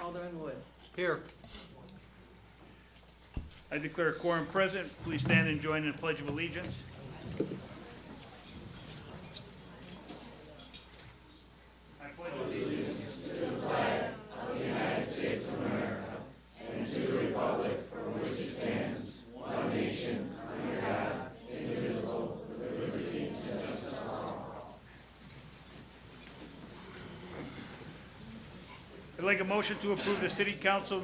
Alderman Woods. Here. I declare a quorum present. Please stand and join in the Pledge of Allegiance. I pledge allegiance. I'd like a motion to approve the City Council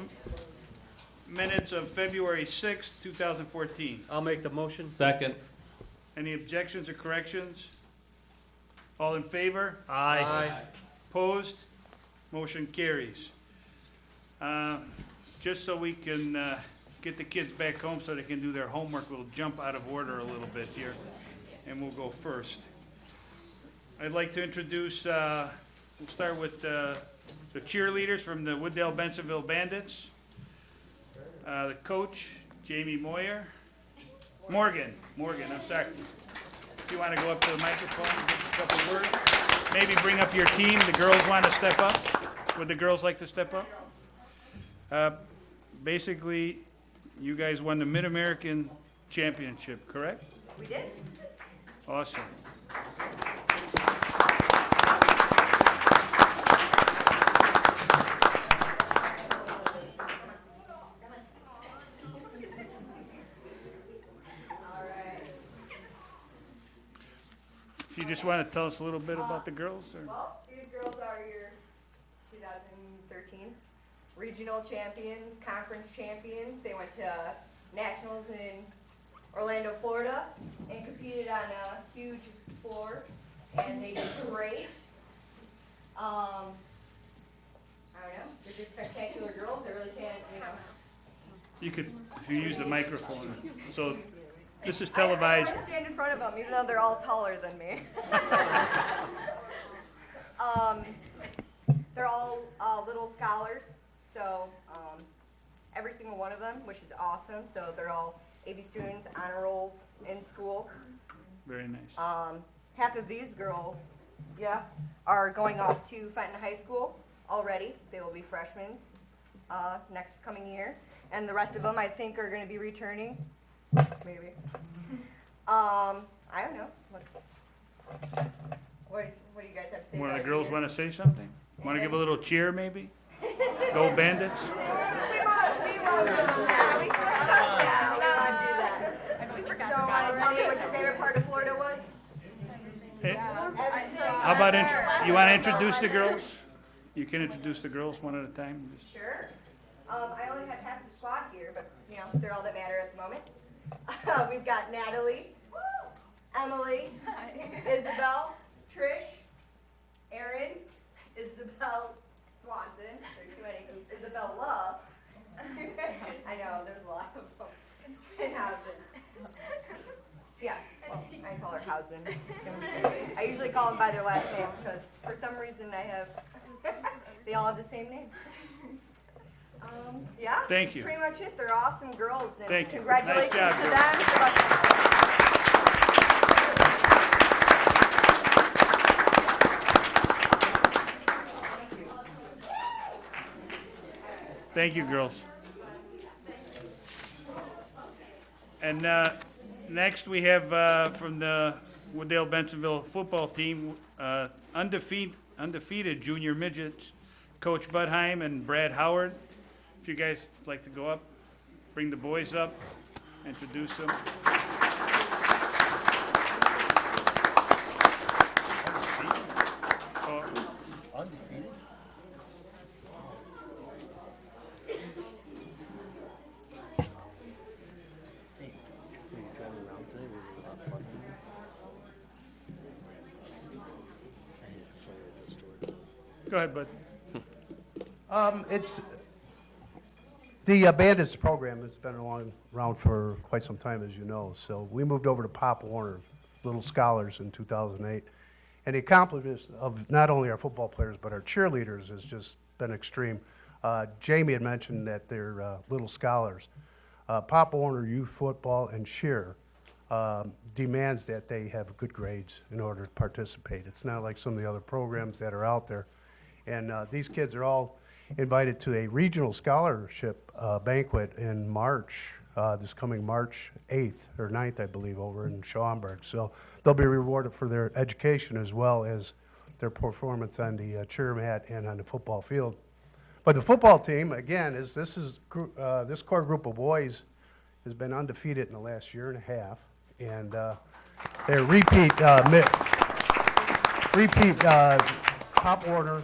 minutes of February 6, 2014. I'll make the motion. Second. Any objections or corrections? All in favor? Aye. Opposed? Motion carries. Just so we can get the kids back home so they can do their homework, we'll jump out of order a little bit here, and we'll go first. I'd like to introduce, we'll start with the cheerleaders from the Wooddale Bensenville Bandits. The coach, Jamie Morgan, I'm sorry. If you want to go up to the microphone and give us a couple words, maybe bring up your team. The girls want to step up. Would the girls like to step up? Basically, you guys won the Mid-American Championship, correct? We did. Awesome. If you just want to tell us a little bit about the girls, or? Well, these girls are your 2013 regional champions, conference champions. They went to nationals in Orlando, Florida, and competed on a huge floor, and they did great. I don't know, they're just spectacular girls. They really can't, You could, if you use the microphone. So this is I televised. want to stand in front of them, even though they're all taller than me. They're all little scholars, so every single one of them, which is awesome. So they're all AV students, honor rolls in school. Very nice. Half of these girls, are going off to Fenton High School already. They will be freshmen next coming year, and the rest of them, I think, are going to be returning. Maybe. I don't know. What do you guys have to say? One of about the girls it? want to say something? Want to give a little cheer, maybe? Go Bandits? We won't do that. So, want to tell me what your favorite part of Florida was? How about, you want to introduce the girls? You can introduce the girls one at a time. Just- Sure. I only have half the squad here, but, they're all that matter at the moment. We've got Natalie, Emily, Isabel, Trish, Erin, Isabel Swanson, there's too many, Isabel Love. I know, there's a lot of them. And Housen. Yeah, well, I call her Housen. It's gonna be great. I usually call them by their last names because for some reason they all have the same name. Yeah. Thank you. That's pretty much it. They're awesome girls. And Thank you. congratulations Nice job, to girls. them. Thank you, girls. And next we have from the Wooddale Bensenville football team, undefeated junior midgets, Coach Budheim and Brad Howard. If you guys like to go up, bring the boys up, introduce them. Undefeated? Driving around today was a lot of fun. I had a fire at the store. Go ahead, Bud. It's, the Bandits program has been around for quite some time, as you know. So we moved over to Pop Warner, Little Scholars, in 2008. And the accomplishments of not only our football players, but our cheerleaders has just been extreme. Jamie had mentioned that they're Little Scholars. Pop Warner Youth Football and Cheer demands that they have good grades in order to participate. It's not like some of the other programs that are out there. And these kids are all invited to a regional scholarship banquet in March, this coming March 8th or 9th, I believe, over in Schaumburg. So they'll be rewarded for their education as well as their performance on the cheer mat and on the football field. But the football team, again, this core group of boys has been undefeated in the last year and a half, and they're repeat Pop Warner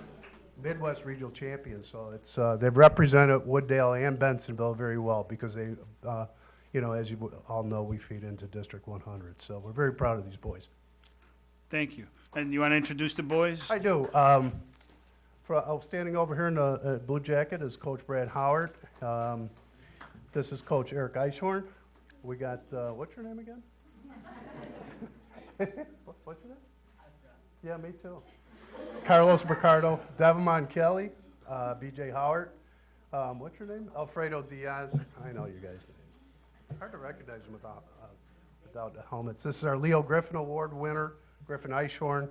Midwest Regional Champions. So it's they've represented Wooddale and Bensonville very well because they, as you all know, we feed into District 100. So we're very proud of these boys. Thank you. And you want to introduce the boys? I do. Standing over here in the blue jacket is Coach Brad Howard. This is Coach Eric Eichhorn. We got, what's your name again? What's your name? Yeah, me too. Carlos Mercado, Devamon Kelly, BJ Howard. What's your name? Alfredo Diaz. I know you guys' names. It's hard to recognize them without the helmets. This is our Leo Griffin Award winner, Griffin Eichhorn.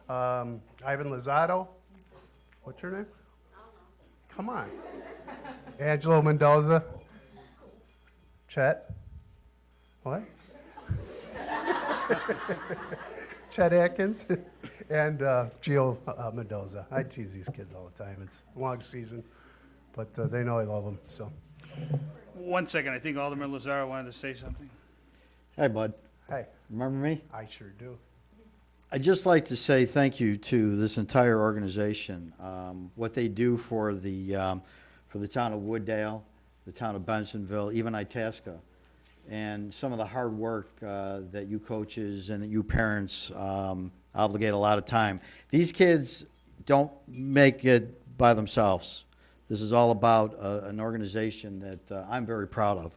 Ivan Lozado. What's your name? Come on. Angelo Mendoza. Chet. What? Chet Atkins. And Gio Mendoza. I tease these kids all the time. It's a long season, but they know I love them. So. 1 second. I think Alderman Lazaro wanted to say something. Hi, bud. Hey, Remember me? I sure do. I'd just like to say thank you to this entire organization. What they do for the town of Wooddale, the town of Bensonville, even Itasca, and some of the hard work that you coaches and that you parents obligate a lot of time. These kids don't make it by themselves. This is all about an organization that I'm very proud of.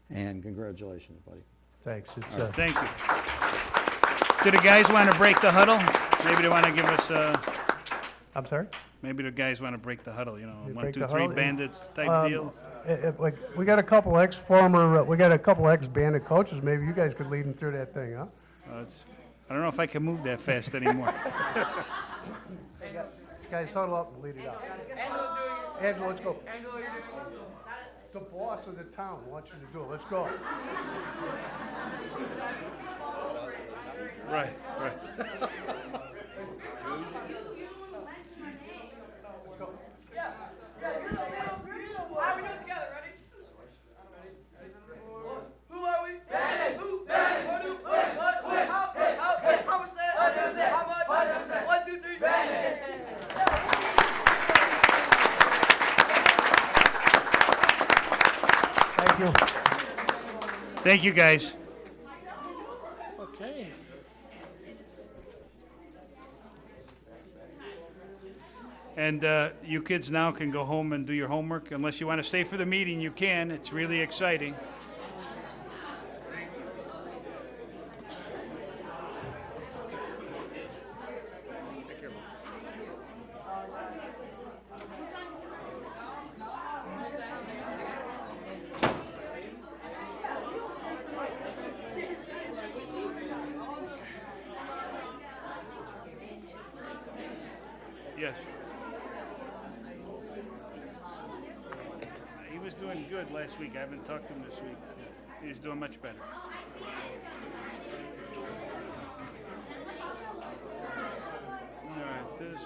And congratulations, buddy. Thanks. It's Thank you. Do the guys want to break the huddle? Maybe they want to give us, I'm sorry? maybe the guys want to break the huddle, You 1, break 2, the 3 huddle? bandits type deal. Like we got a couple ex-bandit coaches. Maybe you guys could lead them through that thing, huh? I don't know if I can move that fast anymore. Guys, huddle up and lead it out. Angela, let's go. The boss of the town wants you to do it. Let's go. Right. Who are we? Bandit. Who? Bandit. What do? What? How much? How much? 1, 2, 3. Bandit. Thank you. Thank you, guys. Okay. And you kids now can go home and do your homework. Unless you want to stay for the meeting, you can. It's really exciting. Yes. He was doing good last week. I haven't talked to him this week. He's doing much better. All right, this.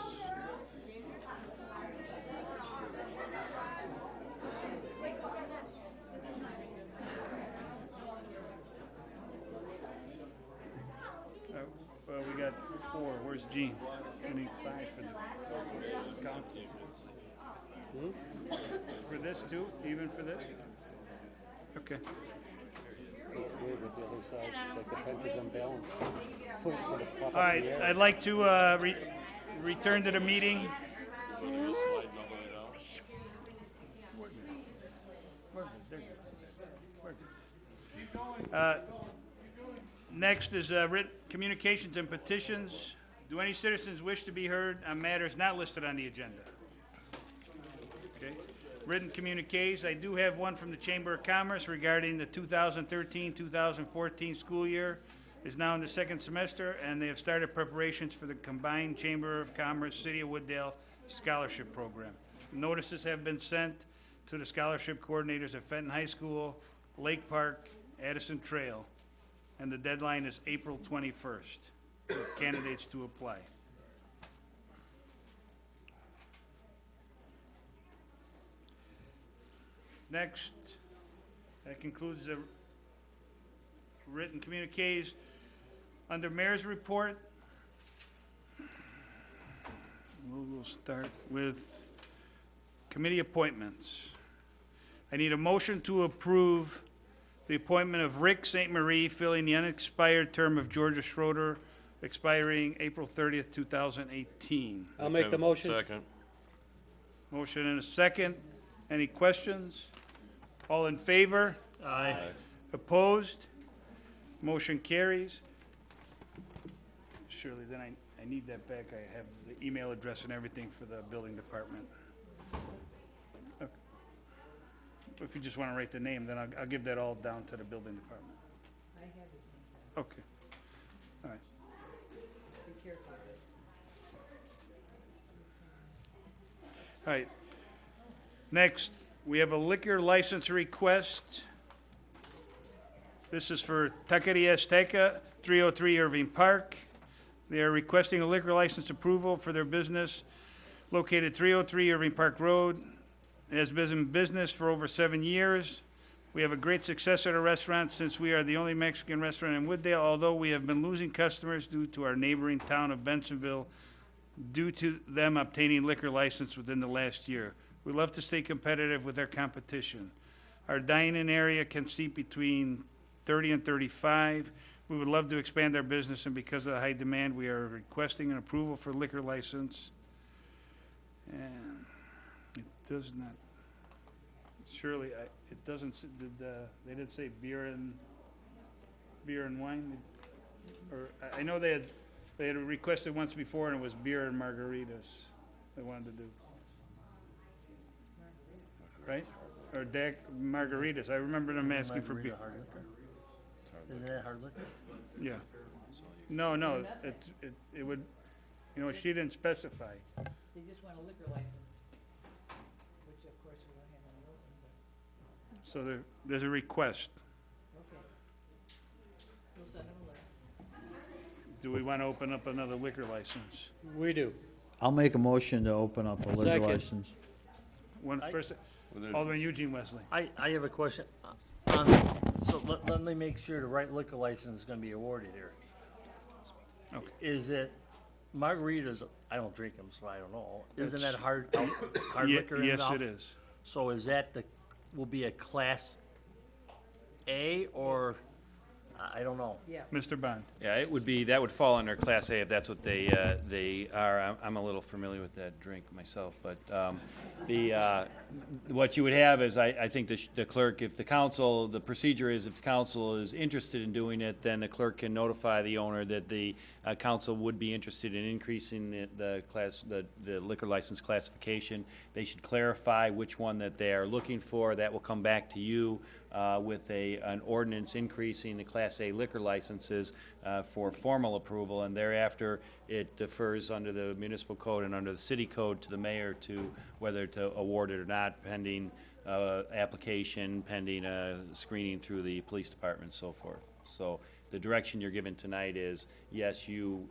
We got 4. Where's Gene? We need 5 for the count. For this too? Even for this? Okay. Weird with the other side. It's like the tent is unbalanced. Put it pop up All right, in the air. I'd like to return to the meeting. Next is written communications and petitions. Do any citizens wish to be heard on matters not listed on the agenda? Okay. Written communiques. I do have one from the Chamber of Commerce regarding the 2013-2014 school year. Is now in the second semester, and they have started preparations for the combined Chamber of Commerce City of Wooddale Scholarship Program. Notices have been sent to the scholarship coordinators at Fenton High School, Lake Park, Addison Trail, and the deadline is April 21st for candidates to apply. Next, that concludes the written communiques. Under Mayor's Report, we'll start with committee appointments. I need a motion to approve the appointment of Rick St. Marie, filling the unexpired term of Georgia Schroeder, expiring April 30th, 2018. I'll make the motion. Second. Motion and a second. Any questions? All in favor? Aye. Opposed? Motion carries. Shirley, then I need that back. I have the email address and everything for the building department. Okay. If you just want to write the name, then I'll give that all down to the building department. I have his name. Okay. All right. Be careful of this. All right. Next, we have a liquor license request. This is for Taqueria Azteca, 303 Irving Park. They are requesting a liquor license approval for their business located 303 Irving Park Road. It has been in business for over 7 years. We have a great success at our restaurant since we are the only Mexican restaurant in Wooddale, although we have been losing customers due to our neighboring town of Bensonville due to them obtaining liquor license within the last year. We love to stay competitive with our competition. Our dine-in area can seat between 30 and 35. We would love to expand our business, and because of the high demand, we are requesting an approval for liquor license. And it does not, surely, it doesn't, they didn't say beer and wine? Or, I know they had requested once before, and it was beer and margaritas they wanted to do. Right? Or margaritas. I remember them asking for beer. Isn't that hard liquor? Yeah. No, it would, she didn't specify. They just want a liquor license, which of course we don't have any open, but, So there's a request. okay. We'll send them a letter. Do we want to open up another liquor license? We do. I'll make a motion to open up a liquor Second. license. First, Alderman Eugene Wesley. I have a question. So let me make sure the right liquor license is gonna be awarded here. Okay. Is it margaritas? I don't drink them, so I don't know. Isn't that It's- hard liquor in Yes, alcohol? it is. So is that will be a Class A or, I don't know. Yeah. Mr. Bond. Yeah, that would fall under Class A if that's what they are. I'm a little familiar with that drink myself, but what you would have is, I think the clerk, if the council, the procedure is if the council is interested in doing it, then the clerk can notify the owner that the council would be interested in increasing the liquor license classification. They should clarify which one that they are looking for. That will come back to you with an ordinance increasing the Class A liquor licenses for formal approval, and thereafter it defers under the municipal code and under the city code to the mayor to whether to award it or not, pending application, pending screening through the police department, and so forth. So the direction you're given tonight is, yes, you,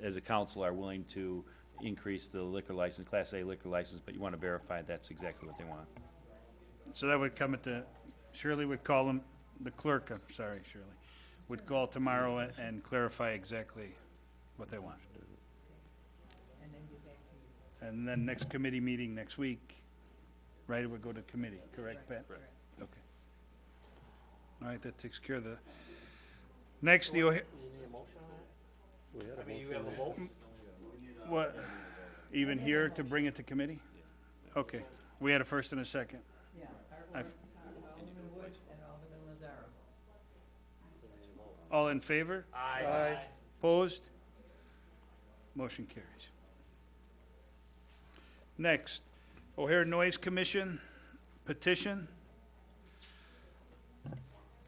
as a council, are willing to increase the liquor license, Class A liquor license, but you want to verify that's exactly what they want. So that would come at Shirley would call him, the clerk, I'm sorry, Shirley, would call tomorrow and clarify exactly what they want. And then get back to you. And then next committee meeting next week, right, it would go to committee, correct, Pat? Correct. Okay. All right, that takes care of the, next, the, We had a You motion have a and vote? what, even here to bring it to committee? Okay, we had a first and a second. Yeah, I've- Alderman Woods and Alderman Lazaro. All in favor? Aye. Opposed? Motion carries. Next, O'Hare Noise Commission petition.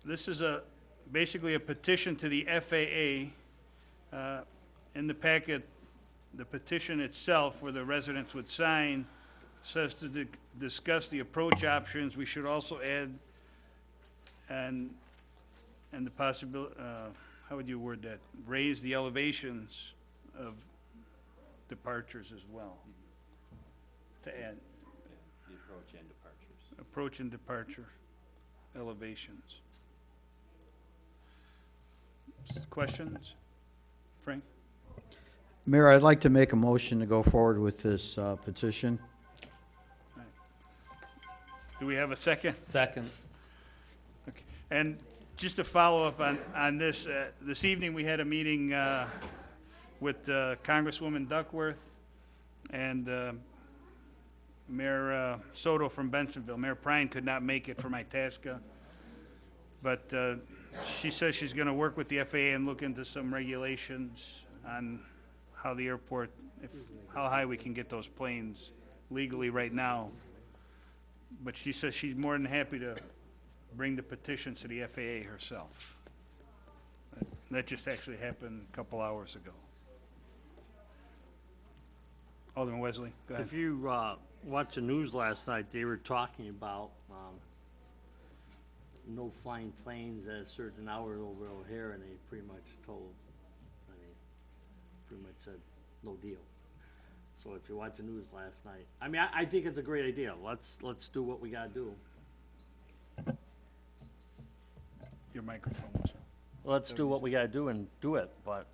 This is basically a petition to the FAA. In the packet, the petition itself, where the residents would sign, says to discuss the approach options. We should also add, and the possibility, how would you word that? Raise the elevations of departures as well. To add, The approach and departures. approach and departure elevations. Questions? Frank? Mayor, I'd like to make a motion to go forward with this petition. Do we have a second? Second. Okay. And just to follow up on this, this evening we had a meeting with Congresswoman Duckworth and Mayor Soto from Bensonville. Mayor Prine could not make it from Itasca, but she says she's going to work with the FAA and look into some regulations on how the airport, how high we can get those planes legally right now. But she says she's more than happy to bring the petition to the FAA herself. That just actually happened a couple hours ago. Alderman Wesley, go ahead. If you watched the news last night, they were talking about no flying planes at a certain hour over O'Hare, and they pretty much told, pretty much said, no deal. So if you watch the news last night, I mean, I think it's a great idea. Let's do what we gotta do. Your microphone was. Let's do what we gotta do and do it, but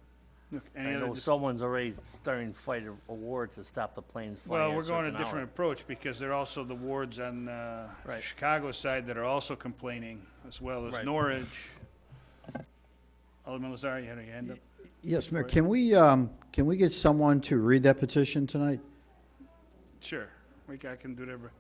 Look, I any other know dis- someone's already starting to fight a war to stop the planes flying Well, at we're going a certain different hour. approach because there are also the wards on Right. Chicago side that are also complaining, as well as Right. Norwich. Alderman Lazar, you had your hand up? Yes, Mayor, can we get someone to read that petition tonight? Sure, I can do whatever.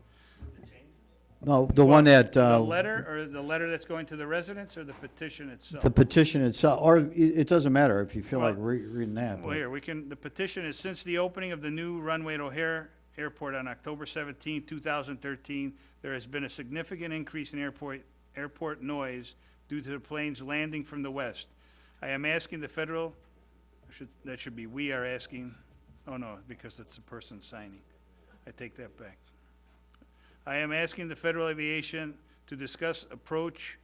No, the one that, The letter, or the letter that's going to the residents, or the petition itself? the petition itself, or it doesn't matter if you feel like Well- reading that. Well, but- here, the petition is, since the opening of the new runway at O'Hare Airport on October 17, 2013, there has been a significant increase in airport noise due to the planes landing from the west. I am asking the federal, that should be, we are asking, oh no, because it's the person signing. I take that back. I am asking the Federal Aviation to discuss approach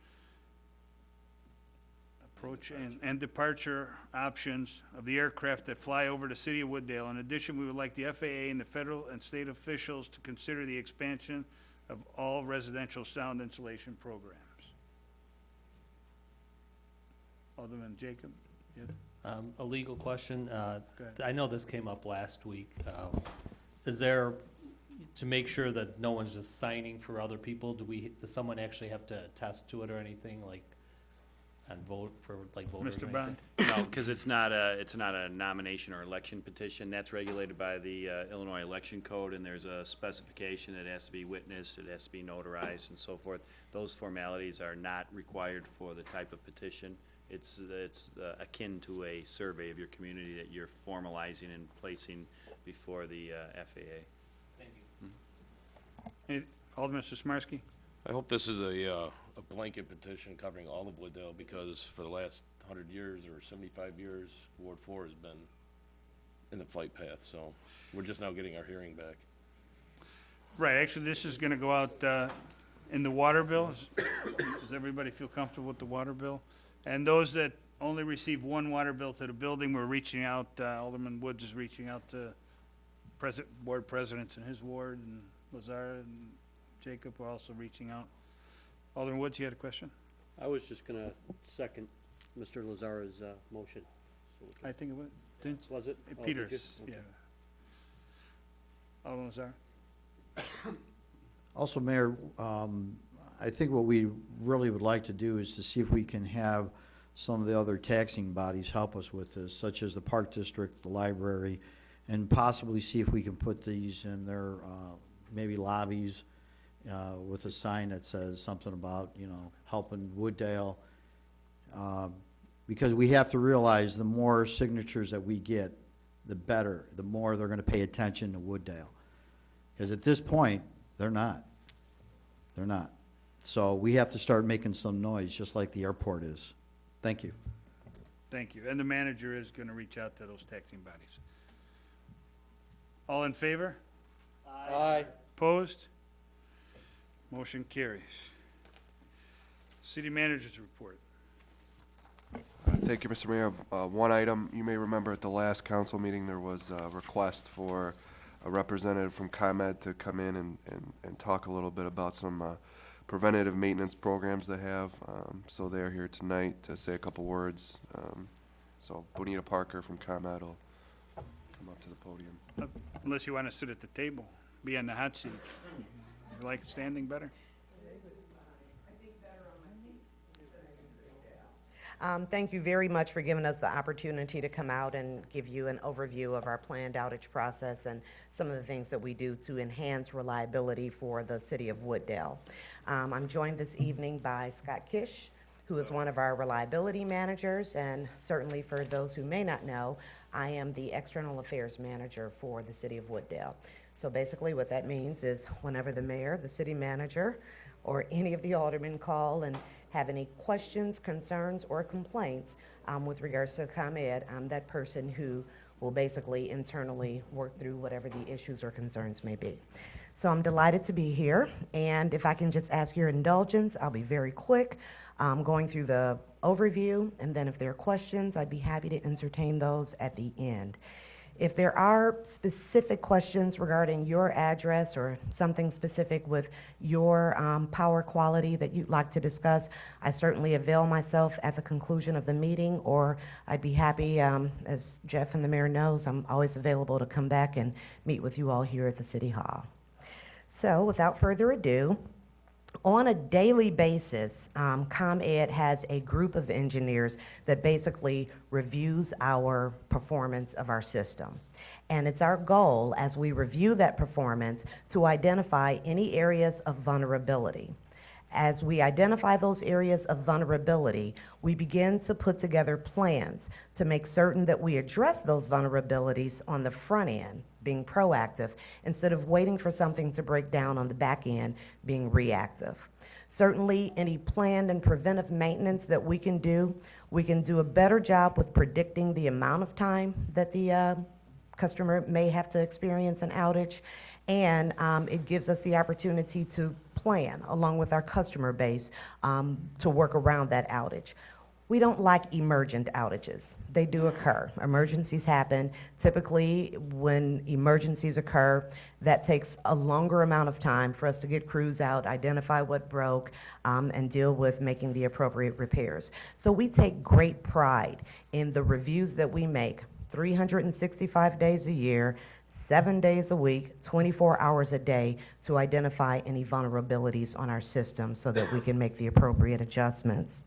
and departure options of the aircraft that fly over the city of Wooddale. In addition, we would like the FAA and the federal and state officials to consider the expansion of all residential sound insulation programs. Alderman Jacob? Yeah. A legal question. ahead. I know this came up last week. Is there, to make sure that no one's just signing for other people, does someone actually have to attest to it or anything, like, and vote for, like, voters or Mr. anything? Bond? No, because it's not a nomination or election petition. That's regulated by the Illinois Election Code, and there's a specification that has to be witnessed, it has to be notarized and so forth. Those formalities are not required for the type of petition. It's akin to a survey of your community that you're formalizing and placing before the FAA. Thank you. Alderman Sismarski? I hope this is a blanket petition covering all of Wooddale, because for the last 100 years or 75 years, Ward 4 has been in the flight path, so we're just now getting our hearing back. Right, actually, this is gonna go out in the water bill. Does everybody feel comfortable with the water bill? And those that only receive one water bill to the building, we're reaching out, Alderman Woods is reaching out to board presidents in his ward, and Lazar and Jacob are also reaching out. Alderman Woods, you had a question? I was just gonna second Mr. Lazara's motion. So we can- I think it was, didn't, Was it? Oh, did you? Peters, yeah. Okay. Alderman Lazar? Also, Mayor, I think what we really would like to do is to see if we can have some of the other taxing bodies help us with this, such as the Park District, the library, and possibly see if we can put these in their, maybe lobbies, with a sign that says something about, helping Wooddale. Because we have to realize the more signatures that we get, the better, the more they're gonna pay attention to Wooddale. Because at this point, they're not. They're not. So we have to start making some noise, just like the airport is. Thank you. Thank you. And the manager is gonna reach out to those taxing bodies. All in favor? Aye. Opposed? Motion carries. City Manager's report. Thank you, Mr. Mayor. One item, you may remember at the last council meeting, there was a request for a representative from ComEd to come in and talk a little bit about some preventative maintenance programs they have. So they're here tonight to say a couple words. So Bonita Parker from ComEd will come up to the podium. Unless you want to sit at the table, be on the hot seat. You like standing better? Thank you very much for giving us the opportunity to come out and give you an overview of our planned outage process and some of the things that we do to enhance reliability for the city of Wooddale. I'm joined this evening by Scott Kish, who is one of our reliability managers, and certainly for those who may not know, I am the external affairs manager for the city of Wooddale. So basically what that means is whenever the mayor, the city manager, or any of the aldermen call and have any questions, concerns, or complaints with regards to ComEd, I'm that person who will basically internally work through whatever the issues or concerns may be. So I'm delighted to be here, and if I can just ask your indulgence, I'll be very quick going through the overview, and then if there are questions, I'd be happy to entertain those at the end. If there are specific questions regarding your address or something specific with your power quality that you'd like to discuss, I certainly avail myself at the conclusion of the meeting, or I'd be happy, as Jeff and the mayor knows, I'm always available to come back and meet with you all here at the City Hall. So without further ado, on a daily basis, ComEd has a group of engineers that basically reviews our performance of our system. And it's our goal, as we review that performance, to identify any areas of vulnerability. As we identify those areas of vulnerability, we begin to put together plans to make certain that we address those vulnerabilities on the front end, being proactive, instead of waiting for something to break down on the back end, being reactive. Certainly, any planned and preventive maintenance that we can do a better job with predicting the amount of time that the customer may have to experience an outage, and it gives us the opportunity to plan along with our customer base to work around that outage. We don't like emergent outages. They do occur. Emergencies happen. Typically, when emergencies occur, that takes a longer amount of time for us to get crews out, identify what broke, and deal with making the appropriate repairs. So we take great pride in the reviews that we make 365 days a year, 7 days a week, 24 hours a day, to identify any vulnerabilities on our system so that we can make the appropriate adjustments.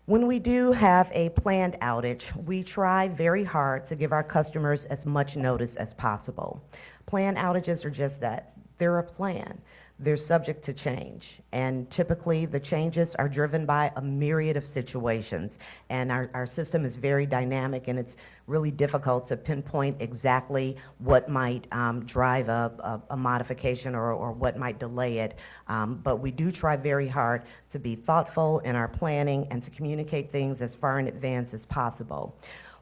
When we do have a planned outage, we try very hard to give our customers as much notice as possible. Planned outages are just that. They're a plan. They're subject to change, and typically the changes are driven by a myriad of situations, and our system is very dynamic, and it's really difficult to pinpoint exactly what might drive a modification or what might delay it, but we do try very hard to be thoughtful in our planning and to communicate things as far in advance as possible.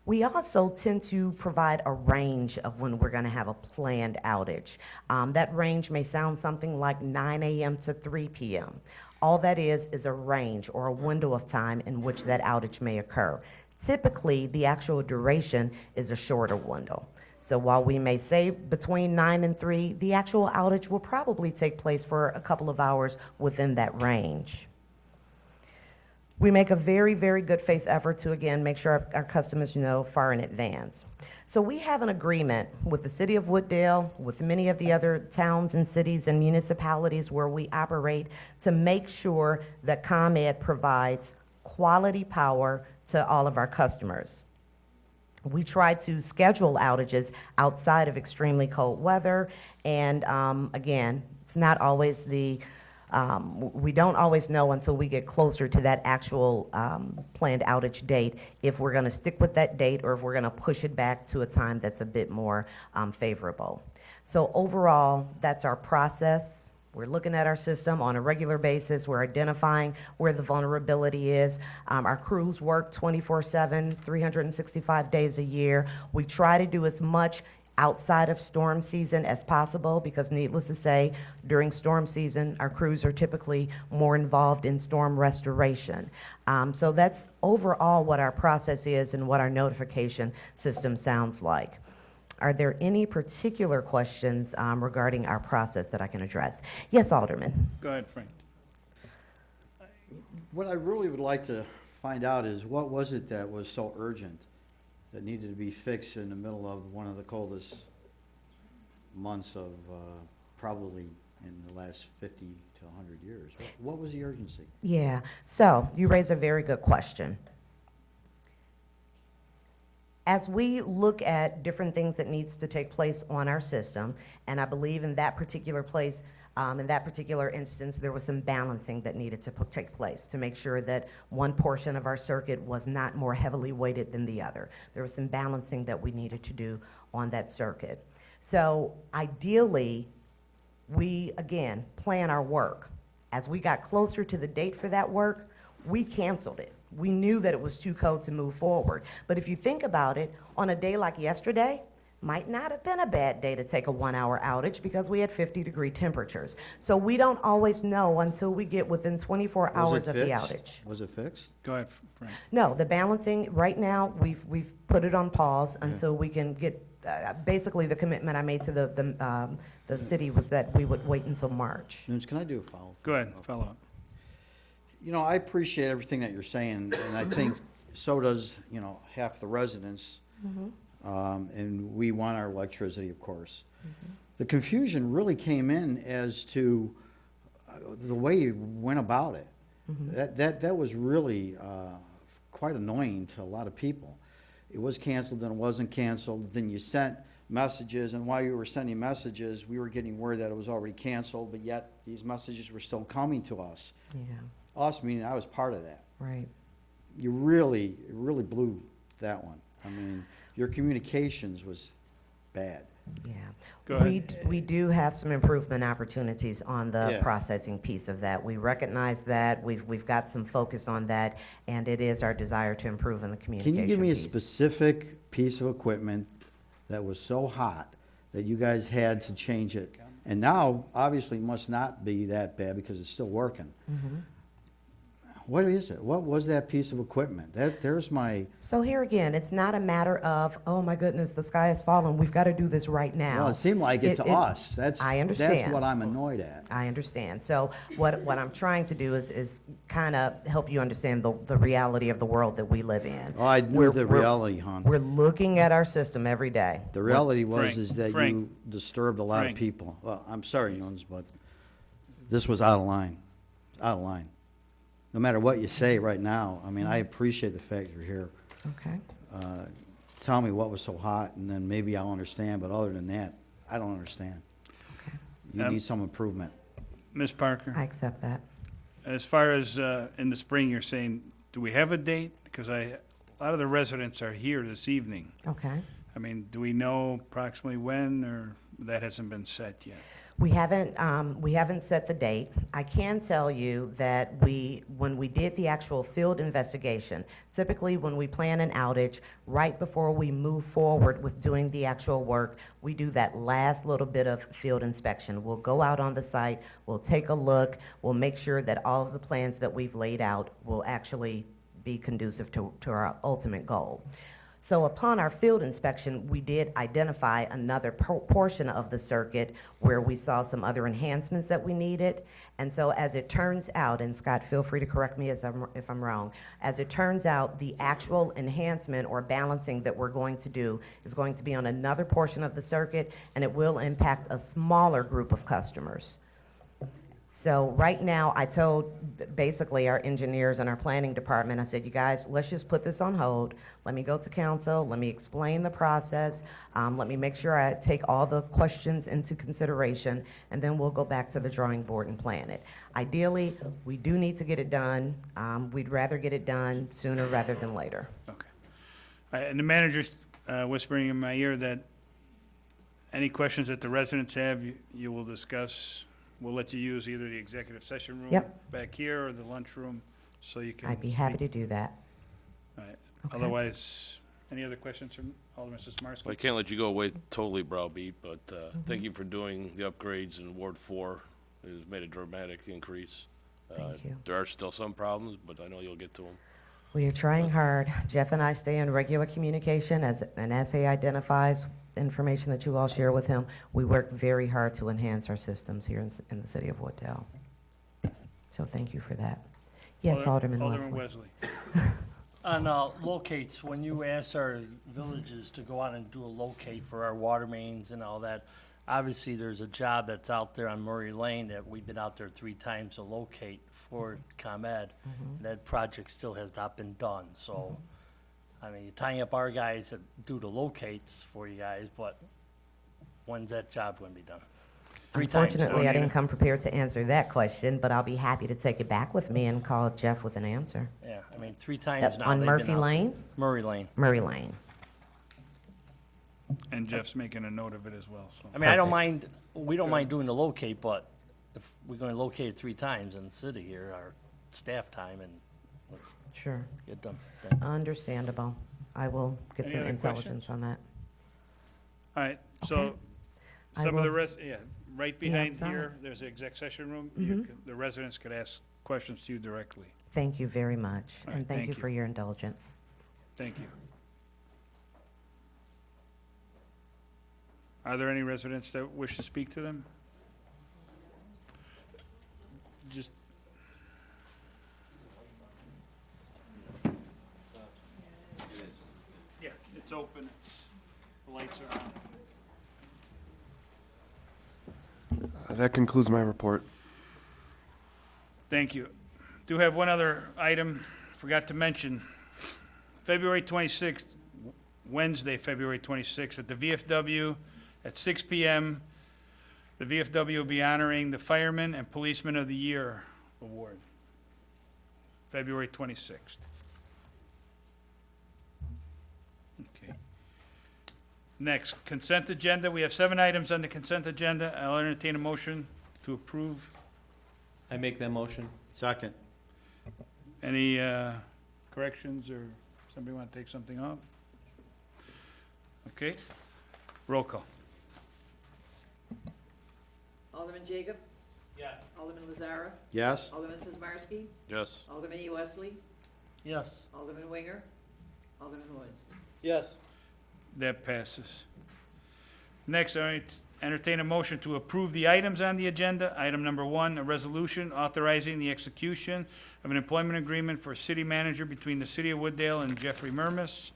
We also tend to provide a range of when we're going to have a planned outage. That range may sound something like 9 a.m. to 3 p.m. All that is a range or a window of time in which that outage may occur. Typically, the actual duration is a shorter window. So while we may say between 9 and 3, the actual outage will probably take place for a couple of hours within that range. We make a very, very good faith effort to, again, make sure our customers know far in advance. So we have an agreement with the City of Wooddale, with many of the other towns and cities and municipalities where we operate, to make sure that ComEd provides quality power to all of our customers. We try to schedule outages outside of extremely cold weather, and again, it's not always we don't always know until we get closer to that actual planned outage date if we're going to stick with that date or if we're going to push it back to a time that's a bit more favorable. So overall, that's our process. We're looking at our system on a regular basis. We're identifying where the vulnerability is. Our crews work 24/7, 365 days a year. We try to do as much outside of storm season as possible, because needless to say, during storm season, our crews are typically more involved in storm restoration. So that's overall what our process is and what our notification system sounds like. Are there any particular questions regarding our process that I can address? Yes, Alderman. Go ahead, Frank. What I really would like to find out is what was it that was so urgent that needed to be fixed in the middle of one of the coldest months of probably in the last 50 to 100 years? What was the urgency? Yeah, so you raise a very good question. As we look at different things that needs to take place on our system, and I believe in that particular place, in that particular instance, there was some balancing that needed to take place to make sure that one portion of our circuit was not more heavily weighted than the other. There was some balancing that we needed to do on that circuit. So ideally, we, again, plan our work. As we got closer to the date for that work, we canceled it. We knew that it was too cold to move forward. But if you think about it, on a day like yesterday, might not have been a bad day to take a 1-hour outage because we had 50-degree temperatures. So we don't always know until we get within 24 hours of the outage. Was it fixed? Go ahead, Frank. No, the balancing, right now, we've put it on pause until we can get, basically the commitment I made to the city was that we would wait until March. Nunes, can I do a follow-up? Go ahead, follow up. You know, I appreciate everything that you're saying, and I think so does, you know, half the residents. And we want our electricity, of course. The confusion really came in as to the way you went about it. That was really quite annoying to a lot of people. It was canceled, then it wasn't canceled, then you sent messages, and while you were sending messages, we were getting word that it was already canceled, but yet these messages were still coming to us. Yeah, Us, meaning I was part of that. right. You really blew that one. I mean, your communications was bad. Yeah. Go ahead. We do have some improvement opportunities on the Yeah. processing piece of that. We recognize that, we've got some focus on that, and it is our desire to improve in the Can communication you give me a piece. specific piece of equipment that was so hot that you guys had to change it? And now, obviously, it must not be that bad because it's still working. What is it? What was that piece of equipment? There's my, So here again, it's not a matter of, oh my goodness, the sky has fallen, we've got to do this right now. well, it seemed like it to us. That's I understand. That's what I'm annoyed at. I understand. So what I'm trying to do is kind of help you understand the reality of the world that we live in. Oh, I knew We're- the we're- reality, hon. We're looking at our system every day. The reality was Frank, is that Frank, you disturbed a lot of Frank. people. Well, I'm sorry, Nunes, but this was out of line, out of line. No matter what you say right now, I mean, I appreciate the fact you're here. Okay. Tell me what was so hot, and then maybe I'll understand, but other than that, I don't understand. Okay. You Um, need some improvement. Ms. Parker, I accept that. as far as in the spring, you're saying, do we have a date? Because a lot of the residents are here this evening. Okay. I mean, do we know approximately when, or that hasn't been set yet? We haven't set the date. I can tell you that when we did the actual field investigation, typically when we plan an outage, right before we move forward with doing the actual work, we do that last little bit of field inspection. We'll go out on the site, we'll take a look, we'll make sure that all of the plans that we've laid out will actually be conducive to our ultimate goal. So upon our field inspection, we did identify another portion of the circuit where we saw some other enhancements that we needed. And so as it turns out, and Scott, feel free to correct me if I'm wrong, as it turns out, the actual enhancement or balancing that we're going to do is going to be on another portion of the circuit, and it will impact a smaller group of customers. So right now, I told basically our engineers and our planning department, I said, you guys, let's just put this on hold. Let me go to council, let me explain the process, let me make sure I take all the questions into consideration, and then we'll go back to the drawing board and plan it. Ideally, we do need to get it done. We'd rather get it done sooner rather than later. Okay. And the manager's whispering in my ear that any questions that the residents have, you will discuss. We'll let you use either the executive session room Yep. back here or the lunchroom, so you can. I'd be happy to do that. All right. Okay. Otherwise, Any other questions from Alderman I Sismarski? can't let you go away totally browbeat, but thank you for doing the upgrades in Ward 4. It has made a dramatic increase. Thank you. There are still some problems, but I know you'll get to them. We are trying hard. Jeff and I stay in regular communication, and as he identifies information that you all share with him, we work very hard to enhance our systems here in the city of Wooddale. So thank you for that. Yes, Alderman Wesley. Wesley. On locates, when you ask our villages to go out and do a locate for our water mains and all that, obviously there's a job that's out there on Murray Lane that we've been out there 3 times to locate for ComEd. And that project still has not been done, so, I mean, you're tying up our guys that do the locates for you guys, but when's that job gonna be done? 3 times. Unfortunately, I didn't come prepared to answer that question, but I'll be happy to take it back with me and call Jeff with an answer. Yeah, I mean, 3 times now. On they've been Murphy out there. Lane? Murray Lane. Murray Lane. And Jeff's making a note of it as well, so. I mean, I don't Perfect. mind, we don't mind doing the locate, but if we're gonna locate it 3 times in the city here, our staff time, and let's Sure. get them done. Understandable. I will get Any some other intelligence on that. All right, so Okay. I some of the will rest, yeah, right behind outside. here, there's the exec session room. The residents could ask questions to you directly. Thank you very much, All right, and thank thank you you. for your indulgence. Thank you. Are there any residents that wish to speak to them? Just. Yeah, it's open, the lights are on. That concludes my report. Thank you. Do have one other item, forgot to mention. February 26th, Wednesday, February 26th, at the VFW at 6 PM, the VFW will be honoring the Fireman and Policeman of the Year Award. February 26th. Okay. Next, consent agenda. We have 7 items on the consent agenda. I'll entertain a motion to approve. I make that motion. Second. Any corrections, or somebody want to take something off? Okay, roll call. Alderman Jacob? Yes. Alderman Lazara? Yes? Alderman Sizmarsky? Yes. Alderman E. Wesley? Yes. Alderman Winger? Alderman Woods? Yes. That passes. Next, I entertain a motion to approve the items on the agenda. Item number 1, a resolution authorizing the execution of an employment agreement for city manager between the city of Wooddale and Jeffrey Murmas.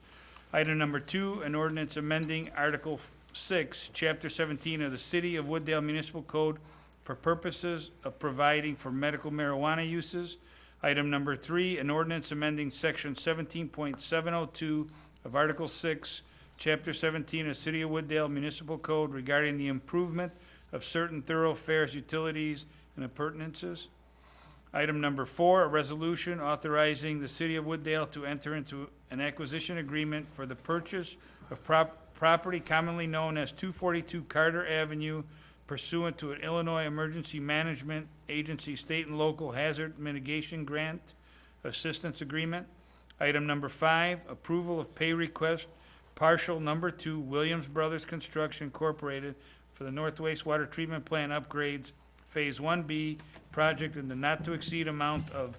Item number 2, an ordinance amending Article 6, Chapter 17 of the City of Wooddale Municipal Code for purposes of providing for medical marijuana uses. Item number 3, an ordinance amending Section 17.702 of Article 6, Chapter 17 of City of Wooddale Municipal Code regarding the improvement of certain thoroughfares, utilities, and appurtenances. Item number 4, a resolution authorizing the City of Wooddale to enter into an acquisition agreement for the purchase of property commonly known as 242 Carter Avenue pursuant to an Illinois Emergency Management Agency State and Local Hazard Mitigation Grant Assistance Agreement. Item number 5, approval of pay request partial number 2, Williams Brothers Construction Incorporated for the North Wastewater Treatment Plant upgrades, Phase 1B, project in the not-to-exceed amount of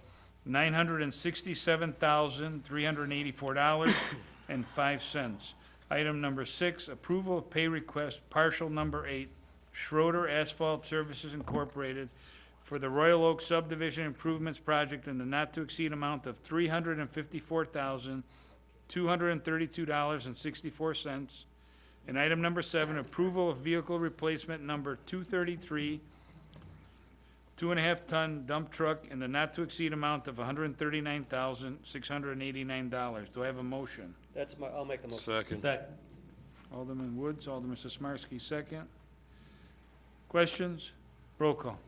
$967,384.05. Item number 6, approval of pay request partial number 8, Schroeder Asphalt Services Incorporated for the Royal Oak Subdivision Improvements Project in the not-to-exceed amount of $354,232.64. And item number 7, approval of vehicle replacement number 233, 2.5-ton dump truck in the not-to-exceed amount of $139,689. Do I have a motion? I'll make the motion. Second. Second. Alderman Woods, Alderman Sismarski, second. Questions? Roll call.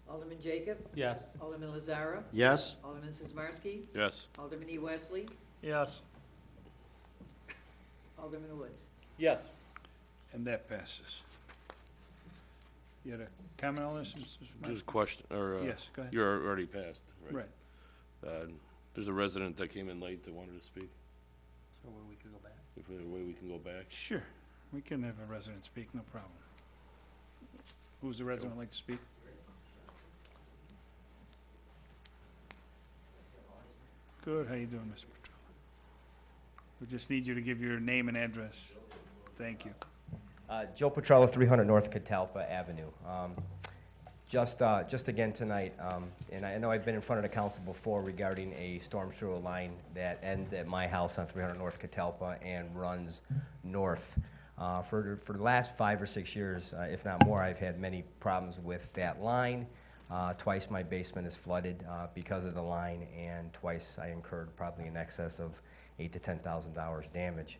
Alderman Jacob? Yes. Alderman Lazara? Yes? Alderman Sizmarsky? Yes. Alderman E. Wesley? Yes. Alderman Woods? Yes. And that passes. You had a comment on this, Mr. Just a Sismarski? question, or, Yes, go ahead. you're already passed, right? Right. There's a resident that came in late that wanted to speak. So where we could go back? If there's a way we can go back. Sure, we can have a resident speak, no problem. Who's the resident like to speak? Good, how you doing, Mr. Petrella? We just need you to give your name and address. Thank you. Joe Petrella, 300 North Catalpa Avenue. Just again tonight, and I know I've been in front of the council before regarding a storm sewer line that ends at my house on 300 North Catalpa and runs north. For the last 5 or 6 years, if not more, I've had many problems with that line. Twice my basement is flooded because of the line, and twice I incurred probably in excess of $8,000 to $10,000 damage.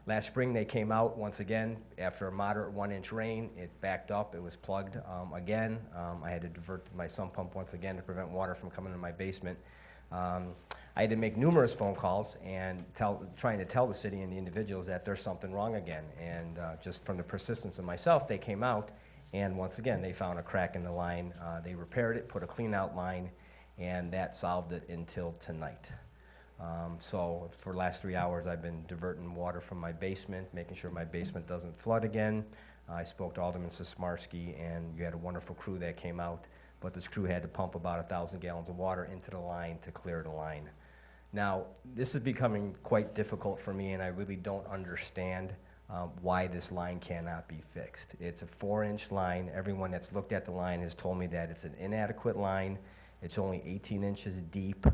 Last spring, they came out once again after a moderate 1-inch rain. It backed up. It was plugged again. I had to divert my sump pump once again to prevent water from coming into my basement. I had to make numerous phone calls and trying to tell the city and the individuals that there's something wrong again. And just from the persistence of myself, they came out, and once again, they found a crack in the line. They repaired it, put a clean-out line, and that solved it until tonight. So for the last 3 hours, I've been diverting water from my basement, making sure my basement doesn't flood again. I spoke to Alderman Sismarski, and you had a wonderful crew that came out, but this crew had to pump about 1,000 gallons of water into the line to clear the line. Now, this is becoming quite difficult for me, and I really don't understand why this line cannot be fixed. It's a 4-inch line. Everyone that's looked at the line has told me that it's an inadequate line. It's only 18 inches deep.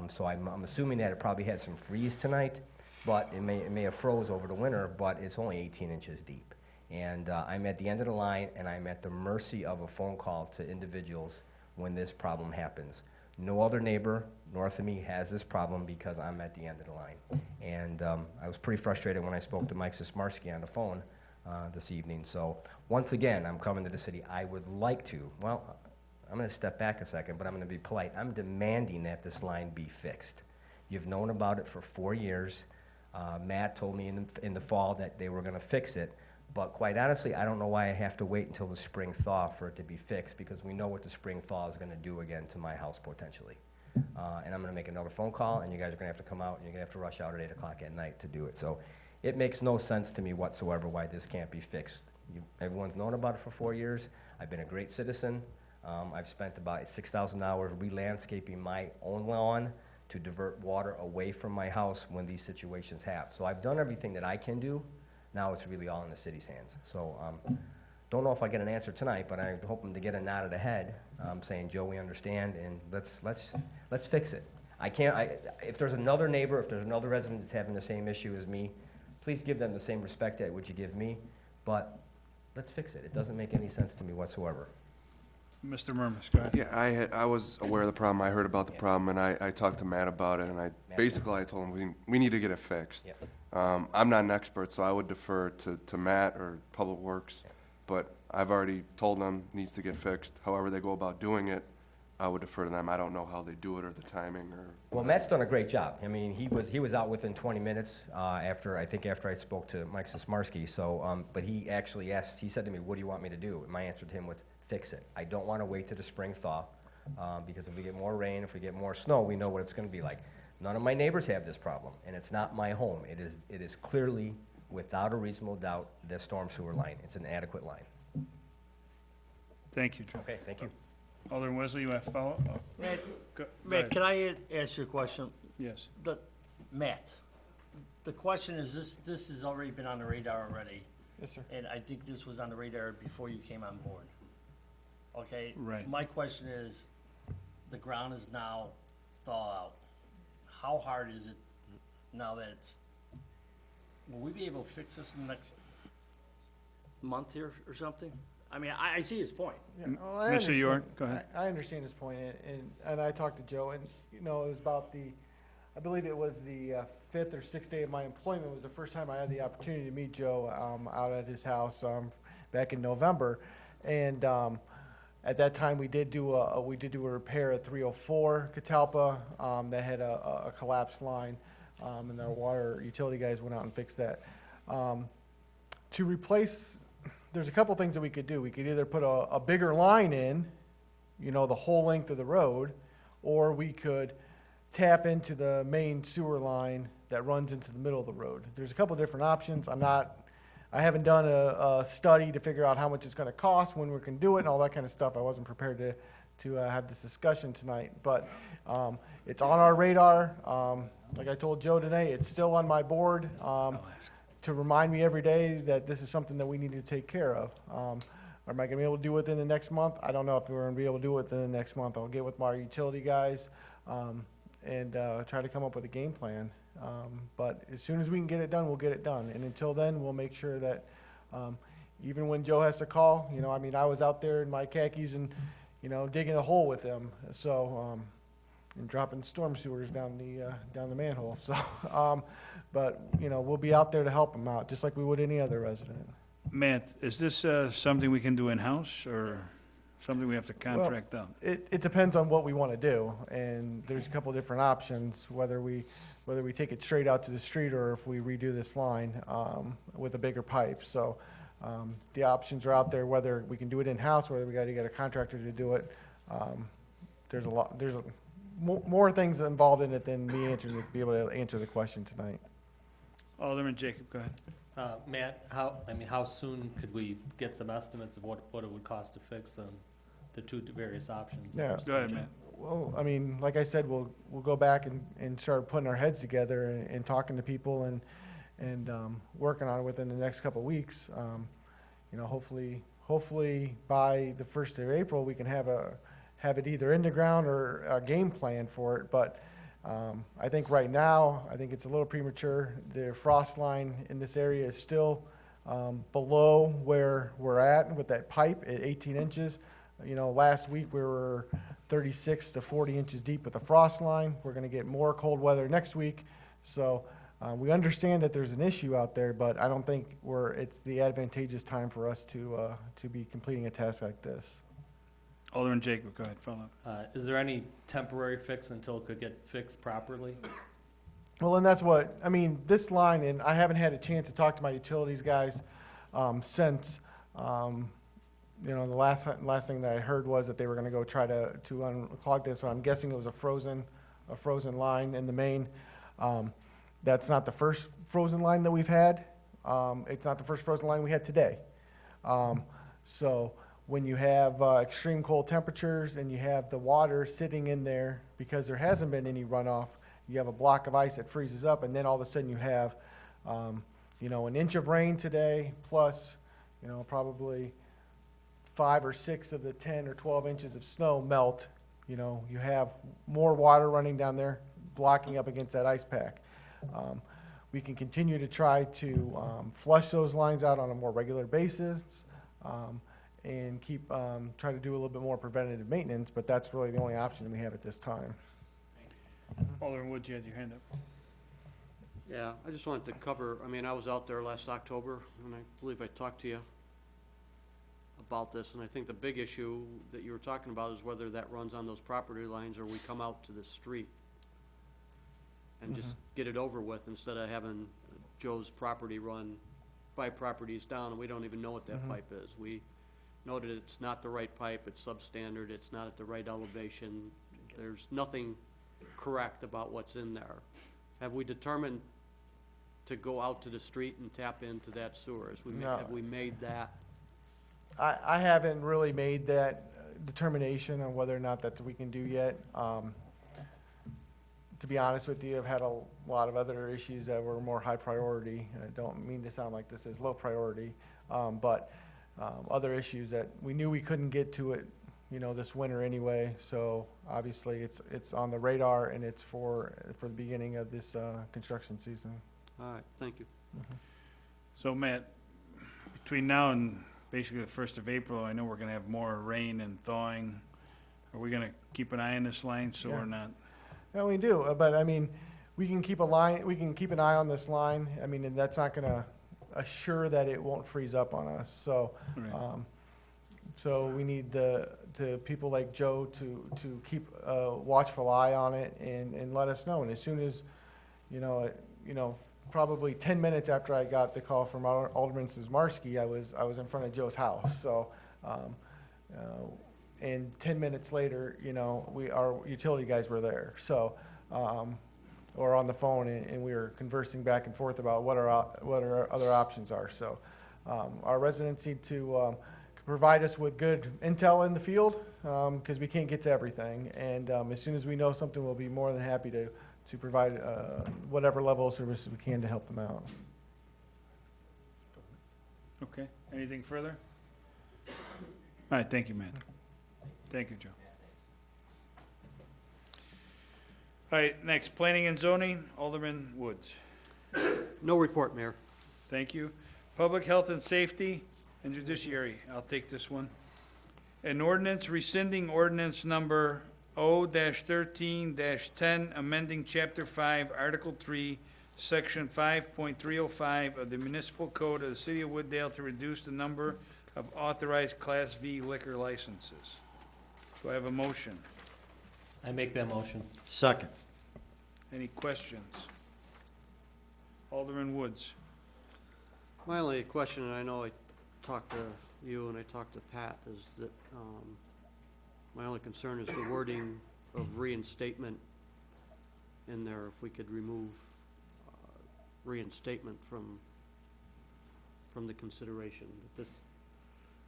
So I'm assuming that it probably had some freeze tonight, but it may have froze over the winter, but it's only 18 inches deep. And I'm at the end of the line, and I'm at the mercy of a phone call to individuals when this problem happens. No other neighbor north of me has this problem because I'm at the end of the line. And I was pretty frustrated when I spoke to Mike Sismarski on the phone this evening. So once again, I'm coming to the city. I would like to, well, I'm going to step back a second, but I'm going to be polite. I'm demanding that this line be fixed. You've known about it for 4 years. Matt told me in the fall that they were going to fix it, but quite honestly, I don't know why I have to wait until the spring thaw for it to be fixed, because we know what the spring thaw is going to do again to my house potentially. And I'm going to make another phone call, and you guys are going to have to come out, and you're going to have to rush out at 8 o'clock at night to do it. So it makes no sense to me whatsoever why this can't be fixed. Everyone's known about it for 4 years. I've been a great citizen. I've spent about 6,000 hours re-landscaping my own lawn to divert water away from my house when these situations happen. So I've done everything that I can do. Now it's really all in the city's hands. So don't know if I get an answer tonight, but I'm hoping to get a nod of the head saying, Joe, we understand, and let's fix it. If there's another neighbor, if there's another resident that's having the same issue as me, please give them the same respect that would you give me, but let's fix it. It doesn't make any sense to me whatsoever. Mr. Murmas, go ahead. Yeah, I was aware of the problem. I heard about the problem, and I talked to Matt about it, and I told him we need to get it fixed. Yep. I'm not an expert, so I would defer to Matt or Public Works, but I've already told them it needs to get fixed. However they go about doing it, I would defer to them. I don't know how they do it or the timing or. Well, Matt's done a great job. I mean, he was out within 20 minutes after I spoke to Mike Sismarski. So, but he actually asked. He said to me, "What do you want me to do?" And my answer to him was, "Fix it. I don't want to wait till the spring thaw, because if we get more rain, if we get more snow, we know what it's going to be like." None of my neighbors have this problem, and it's not my home. It is clearly, without a reasonable doubt, the storm sewer line. It's an adequate line. Thank you, Joe. Okay, thank you. Alderman Wesley, you have a follow-up? Oh, go Matt, ahead. can I ask you a question? Yes. Matt, the question is, this has already been on the radar already. Yes, sir. And I think this was on the radar before you came on board. Okay? Right. My question is, the ground is now thawed out. How hard is it now that will we be able to fix this in the next month here or something? I mean, I see his point. Yeah, well, I Mr. understand- York, go ahead. I understand his point, and I talked to Joe, and, you know, it was about I believe it was the 5th or 6th day of my employment was the first time I had the opportunity to meet Joe out at his house back in November, and at that time we did do a repair at 304 Catalpa that had a collapsed line, and our water utility guys went out and fixed that. To replace, there's a couple things that we could do. We could either put a bigger line in, you know, the whole length of the road, or we could tap into the main sewer line that runs into the middle of the road. There's a couple different options. I haven't done a study to figure out how much it's gonna cost, when we can do it, and all that kind of stuff. I wasn't prepared to have this discussion tonight, but it's on our radar. Like I told Joe today, it's still on my board to remind me every day that this is something that we need to take care of. Am I gonna be able to do it within the next month? I don't know if we're gonna be able to do it within the next month. I'll get with my utility guys and try to come up with a game plan. But as soon as we can get it done, we'll get it done. And until then, we'll make sure that even when Joe has to call, you know, I mean, I was out there in my khakis and, you know, digging a hole with him. So, and dropping storm sewers down the manhole. So, but, you know, we'll be out there to help him out, just like we would any other resident. Matt, is this something we can do in-house, or something we have to contract out? It depends on what we want to do, and there's a couple different options, whether we take it straight out to the street or if we redo this line with a bigger pipe. So the options are out there, whether we can do it in-house, whether we got to get a contractor to do it. There's more things involved in it than me be able to answer the question tonight. Alderman Jacob, go ahead. Matt, how soon could we get some estimates of what it would cost to fix the two various options? Yeah. Go ahead, Matt. Well, I mean, like I said, we'll go back and start putting our heads together and talking to people and working on it within the next couple of weeks. You know, hopefully by the 1st of April, we can have it either in the ground or a game plan for it. But I think right now, I think it's a little premature. The frost line in this area is still below where we're at with that pipe at 18 inches. You know, last week we were 36 to 40 inches deep with the frost line. We're going to get more cold weather next week. So we understand that there's an issue out there, but I don't think it's the advantageous time for us to be completing a task like this. Alderman Jacob, go ahead, follow up. Is there any temporary fix until it could get fixed properly? Well, and that's what, I mean, this line, and I haven't had a chance to talk to my utilities guys since, you know, the last thing that I heard was that they were gonna go try to unclog this. So I'm guessing it was a frozen line in the main. That's not the first frozen line that we've had. It's not the first frozen line we had today. So when you have extreme cold temperatures and you have the water sitting in there because there hasn't been any runoff, you have a block of ice that freezes up, and then all of a sudden you have, you know, an inch of rain today plus, you know, probably 5 or 6 of the 10 or 12 inches of snow melt. You know, you have more water running down there, blocking up against that ice pack. We can continue to try to flush those lines out on a more regular basis. And try to do a little bit more preventative maintenance, but that's really the only option we have at this time. Alderman Woods, you had your hand up. Yeah, I just wanted to cover, I mean, I was out there last October, and I believe I talked to you about this, and I think the big issue that you were talking about is whether that runs on those property lines or we come out to the street and just get it over with instead of having Joe's property run 5 properties down, and we don't even know what that pipe is. We noted it's not the right pipe, it's substandard, it's not at the right elevation, there's nothing correct about what's in there. Have we determined to go out to the street and tap into that sewer? No. Have we made that? I haven't really made that determination on whether or not that we can do yet. To be honest with you, I've had a lot of other issues that were more high priority. I don't mean to sound like this is low priority, but other issues that we knew we couldn't get to it, you know, this winter anyway. So obviously it's on the radar, and it's for the beginning of this construction season. All right, thank you. So Matt, between now and basically the 1st of April, I know we're gonna have more rain and thawing. Are we gonna keep an eye on this line so Yeah. we're not? No, we do, but I mean, we can keep an eye on this line. I mean, and that's not gonna assure that it won't freeze up on us. So, Right. so we need the people like Joe to keep a watchful eye on it and let us know. And as soon as, you know, probably 10 minutes after I got the call from Alderman Sismarski, I was in front of Joe's house. So, and 10 minutes later, you know, our utility guys were there. So or on the phone, and we were conversing back and forth about what our other options are. So our residents need to provide us with good intel in the field, because we can't get to everything. And as soon as we know something, we'll be more than happy to provide whatever level of services we can to help them out. Okay, anything further? All right, thank you, Matt. Thank you, Joe. All right, next, planning and zoning, Alderman Woods. No report, Mayor. Thank you. Public health and safety and judiciary, I'll take this one. An ordinance rescinding ordinance number O-13-10, amending Chapter 5, Article 3, Section 5.305 of the Municipal Code of the City of Wooddale to reduce the number of authorized Class V liquor licenses. Do I have a motion? I make that motion. Second. Any questions? Alderman Woods. My only question, and I know I talked to you and I talked to Pat, is that my only concern is the wording of reinstatement in there. If we could remove reinstatement from the consideration. That this,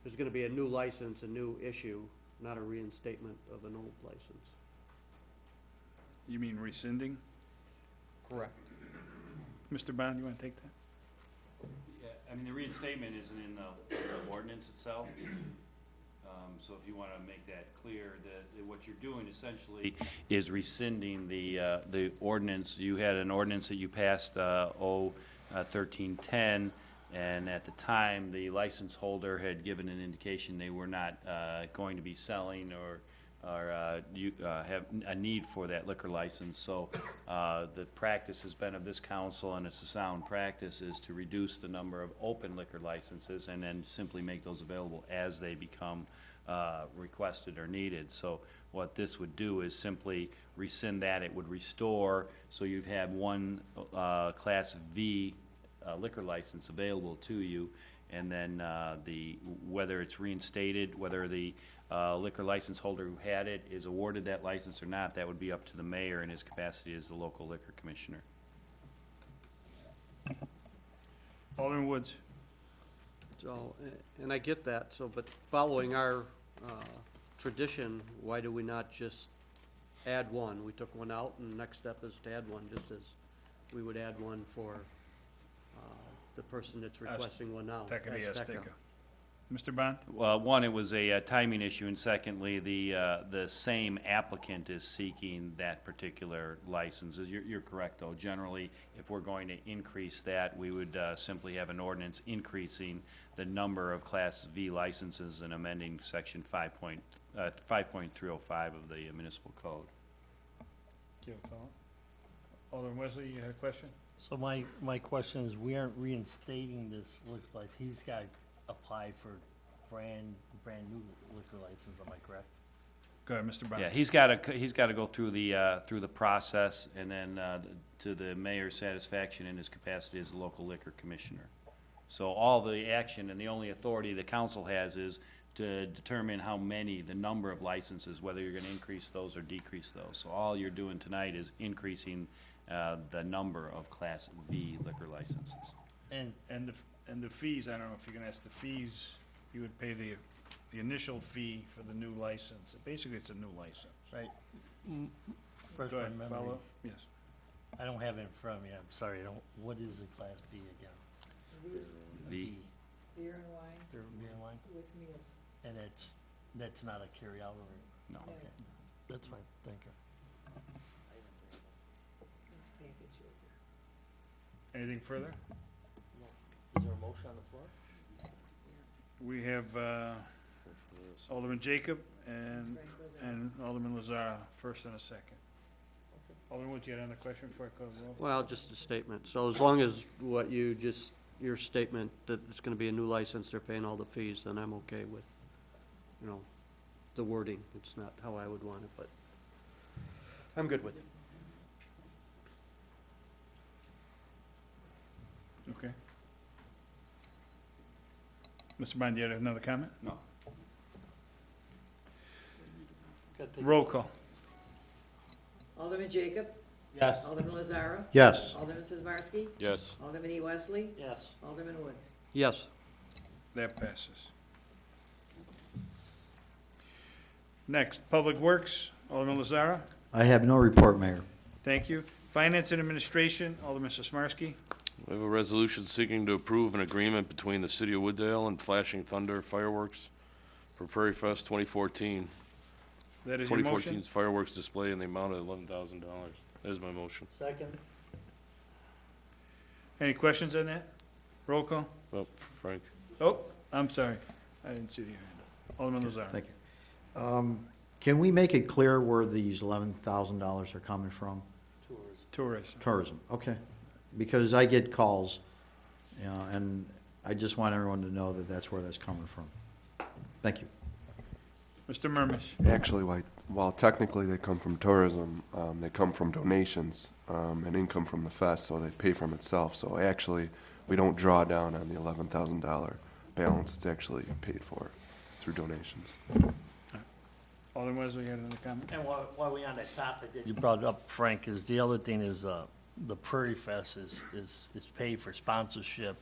there's going to be a new license, a new issue, not a reinstatement of an old license. You mean rescinding? Correct. Mr. Bond, you want to take that? Yeah, I mean, the reinstatement isn't in the ordinance itself. So if you want to make that clear, that what you're doing essentially is rescinding the ordinance. You had an ordinance that you passed, 1310, and at the time, the license holder had given an indication they were not going to be selling or you have a need for that liquor license. So the practice has been of this council, and it's a sound practice, is to reduce the number of open liquor licenses and then simply make those available as they become requested or needed. So what this would do is simply rescind that. It would restore, so you'd have one Class V liquor license available to you, and then whether it's reinstated, whether the liquor license holder who had it is awarded that license or not, that would be up to the mayor in his capacity as the local liquor commissioner. Alderman Woods. So, and I get that, so, but following our tradition, why do we not just add one? We took one out, and the next step is to add one, just as we would add one for the person that's requesting one now. Azteca. Mr. Bond? Well, one, it was a timing issue, and secondly, the same applicant is seeking that particular license. You're correct, though. Generally, if we're going to increase that, we would simply have an ordinance increasing the number of Class V licenses and amending Section 5.305 of the municipal code. Do you have a follow-up? Alderman Wesley, you had a question? So my question is, we aren't reinstating this liquor license. He's got to apply for brand new liquor license, am I correct? Go ahead, Mr. Bond. Yeah, he's got to go through the process, and then to the mayor's satisfaction in his capacity as a local liquor commissioner. So all the action and the only authority the council has is to determine the number of licenses, whether you're going to increase those or decrease those. So all you're doing tonight is increasing the number of Class V liquor licenses. And the fees, I don't know if you can ask the fees, you would pay the initial fee for the new license. Basically, it's a new license. Right. Fresh Go my ahead, memory. follow? Yes. I don't have it in front of me, I'm sorry, what is a Class B again? V. Beer and wine Beer and wine? with meals. And that's not a carryout or? No. Okay, that's fine, thank you. It's packaged with it. Anything further? Is there a motion on the floor? We have Alderman Jacob and Alderman Lazara, first and a second. Alderman Woods, you had another question before I call the roll? Well, just a statement. So as long as what you just, your statement that it's gonna be a new license, they're paying all the fees, then I'm okay with, the wording. It's not how I would want it, but I'm good with it. Okay. Mr. Bond, you had another comment? No. Roll call. Alderman Jacob, Yes. Alderman Lazara. Yes. Alderman Sizmarsky. Yes. Alderman E. Wesley. Yes. Alderman Woods. Yes. That passes. Next, Public Works, Alderman Lazara. I have no report, Mayor. Thank you. Finance and Administration, Alderman Sismarski. We have a resolution seeking to approve an agreement between the City of Wooddale and Flashing Thunder Fireworks for Prairie Fest 2014. That is your motion? 2014's fireworks display in the amount of $11,000. That is my motion. Second. Any questions on that? Roll call. Oh, Frank. Oh, I'm sorry. I didn't see the hand. Alderman Lazara. Thank you. Can we make it clear where these $11,000 are coming from? Tourism. Tourism, okay. Because I get calls, you know, and I just want everyone to know that that's where that's coming from. Thank you. Mr. Murmas. Actually, while technically they come from tourism, they come from donations and income from the fest, so they pay from itself. So actually, we don't draw down on the $11,000 balance. It's actually paid for through donations. Alderman Wesley, you had another comment? And while we on that topic that you brought up, Frank, is the other thing is, the Prairie Fest is paid for sponsorship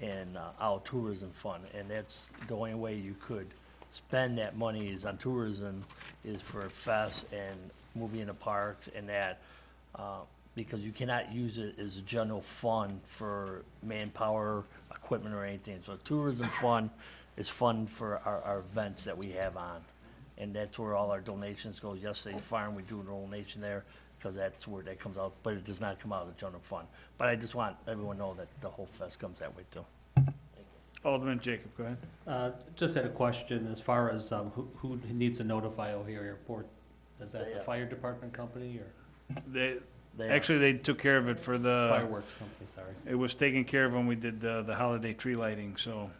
and, our tourism fund, and that's the only way you could spend that money is on tourism, is for fest and movie in the parks and that, because you cannot use it as a general fund for manpower, equipment or anything. So tourism fund is fund for our events that we have on. And that's where all our donations go. Yesterday Farm, we do a donation there, because that's where that comes out, but it does not come out of the general fund. But I just want everyone to know that the whole fest comes that way too. Alderman Jacob, go ahead. Just had a question as far as, who needs to notify O'Hare Airport? Is that the They, fire department company or They, They- actually, they took care of it for the, fireworks company, sorry? it was taken care of when we did the holiday tree lighting, so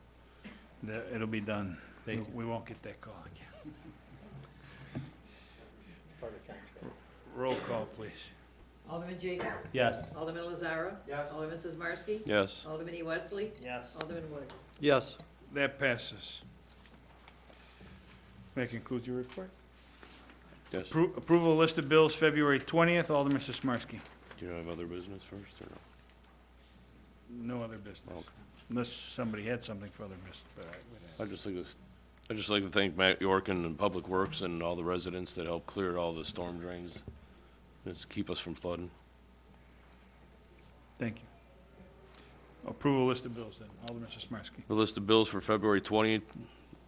it'll be done. Thank you. We won't get that call again. Roll call, please. Alderman Jacob. Yes. Alderman Lazara. Yes. Alderman Sizmarsky. Yes. Alderman E. Wesley. Yes. Alderman Woods. Yes. That passes. That concludes your report. Yes. Approval of list of bills, February 20th, Alderman Sismarski. Do you have other business first or no? No other business, Okay. unless somebody had something for other business, but I would ask. I'd just like to thank Matt York and Public Works and all the residents that helped clear all the storm drains. Just keep us from flooding. Thank you. Approval list of bills then, Alderman Sismarski. The list of bills for February 20th,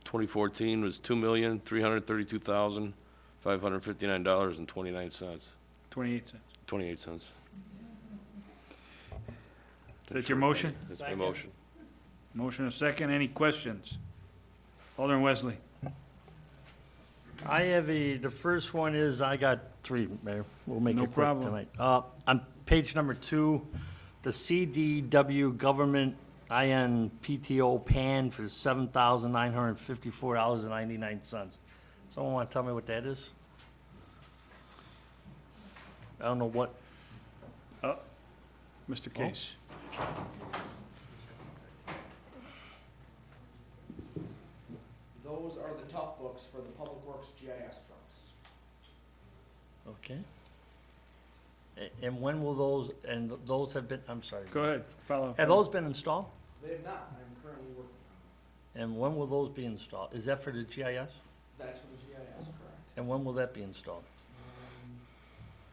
2014 was $2,332,559.29. 28 cents. 28 cents. Is that your motion? That's my motion. Motion and second, any questions? Alderman Wesley. I have the first one is, I got three, Mayor. We'll make No it quick problem. tonight. On page number 2, the CDW Government INPTO PAN for $7,954.99. Someone want to tell me what that is? I don't know what, Mr. Case. Those are the tough books for the Public Works GIS trucks. okay. And when will those, and those have been, I'm sorry. Go ahead, follow. Have those been installed? They have not, I'm currently working on And when will those be installed? Is that for the GIS? them. That's for the GIS, correct. And when will that be installed?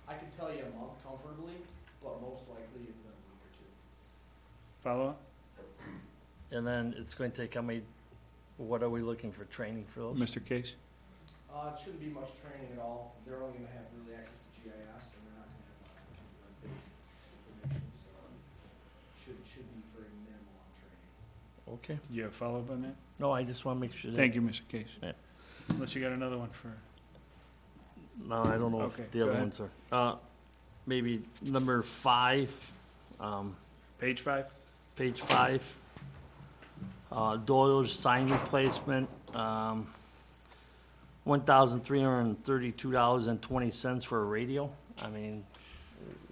I can tell you a month comfortably, but most likely in a week or two. Follow up? And then it's going to take how many, what are we looking for training for those? Mr. Case? It shouldn't be much training at all. They're only gonna have really access to GIS, and they're not gonna have, web-based information, so should be very minimal on training. Okay. You have follow up on that? No, I just want to make sure that. Thank you, Mr. Case. Yeah. Unless you got another one for, No, I don't know Okay, if the go other ahead. ones are. Maybe number 5, page 5? page 5. Doyle's sign replacement, $1,332.20 for a radio. I mean.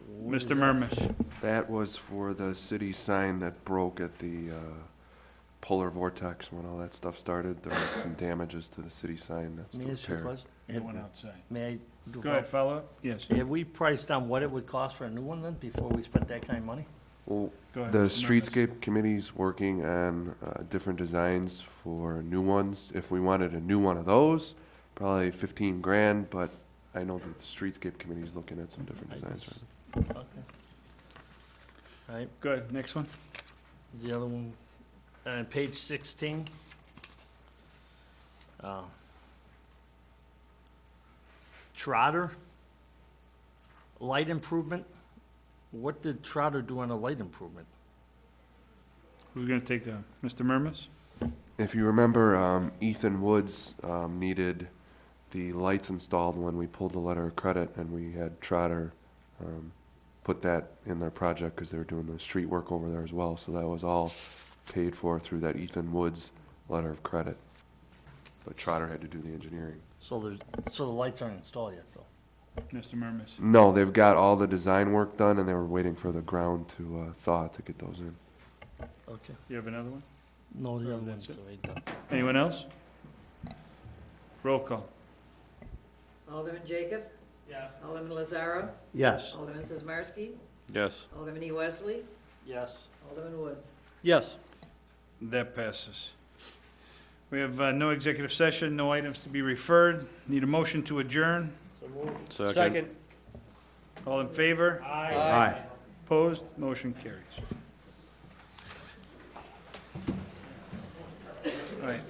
what is Mr. that? Murmas. That was for the city sign that broke at the polar vortex, when all that stuff started, there was some damages to the city sign that's May the I ask you a repair. question? It went outside. May I do a Go ahead, follow up? Yes. Have we priced on what it would cost for a new one then, before we spent that kind of money? Well, Go ahead, the Mr. Murphy. streetscape committee's working on different designs for new ones. If we wanted a new one of those, probably 15 grand, but I know that the streetscape committee's looking at some different designs. right now. Okay. All right, Go ahead, next one. the other one, page 16. Trotter, light improvement. What did Trotter do on a light improvement? Who's gonna take that? Mr. Murmas? If you remember, Ethan Woods needed the lights installed when we pulled the letter of credit, and we had Trotter put that in their project because they were doing the street work over there as well. So that was all paid for through that Ethan Woods letter of credit. But Trotter had to do the engineering. So the lights aren't installed yet, though? Mr. Murmas? No, they've got all the design work done, and they were waiting for the ground to thaw to get those in. Okay. You have another one? No, the Or other that's one's it? already done. Anyone else? Roll call. Alderman Jacob? Yes. Alderman Lazaro? Yes. Alderman Sizmarsky? Yes. Alderman E. Wesley? Yes. Alderman Woods? Yes. That passes. We have no executive session, no items to be referred. Need a motion to adjourn. Second. All in favor? Aye. Opposed? Motion carries. All right.